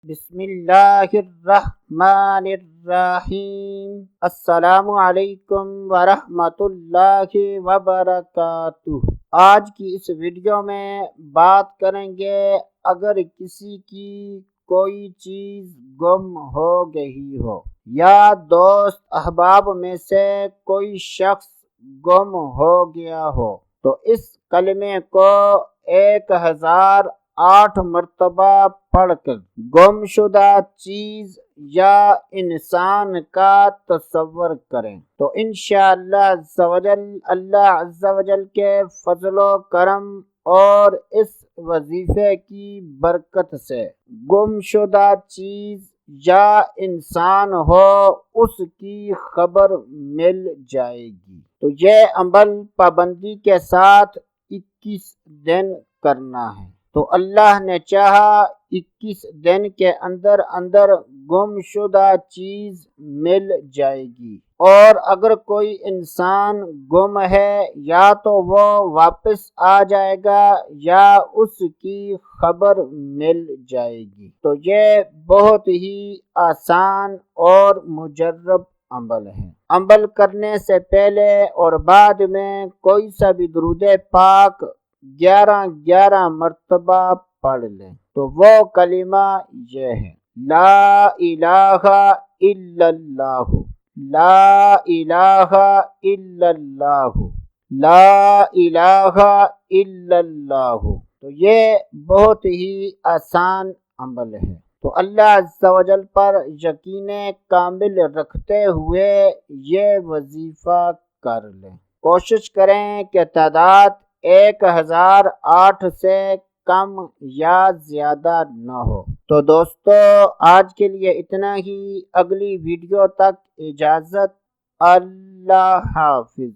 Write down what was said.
بسم اللہ الرحمن الرحیم۔ السلام علیکم ورحمۃ اللہ وبرکاتہ۔ آج کی اس ویڈیو میں بات کریں گے اگر کسی کی کوئی چیز گم ہو گئی ہو یا دوست احباب میں سے کوئی شخص گم ہو گیا ہو تو اس کلمے کو 1008 مرتبہ پڑھ کر گم شدہ چیز یا انسان کا تصور کریں تو انشاءاللہ اللہ عز و جل کے فضل و کرم اور اس وظیفے کی برکت سے گم شدہ چیز یا انسان ہو اس کی خبر مل جائے گی۔ تو یہ عمل پابندی کے ساتھ 21 دن کرنا ہے۔ تو اللہ نے چاہا 21 دن کے اندر گم شدہ چیز مل جائے گی، اور اگر کوئی انسان گم ہے یا تو وہ واپس آ جائے گا یا اس کی خبر مل جائے گی۔ تو یہ بہت ہی آسان اور مجرب عمل ہے۔ عمل کرنے سے پہلے اور بعد میں کوئی سا بھی درود پاک 11 مرتبہ پڑھ لیں تو وہ کلمہ یہ ہے: لا الہ الا اللہ، لا الہ الا اللہ، لا الہ الا اللہ۔ تو یہ بہت ہی آسان عمل ہے۔ تو اللہ عز و جل پر یقین کامل رکھتے ہوئے یہ وظیفہ کر لیں۔ کوشش کریں کہ تعداد 1008 سے کم یا زیادہ نہ ہو۔ تو دوستو آج کے لیے اتنا ہی، اگلی ویڈیو تک اجازت، اللہ حافظ۔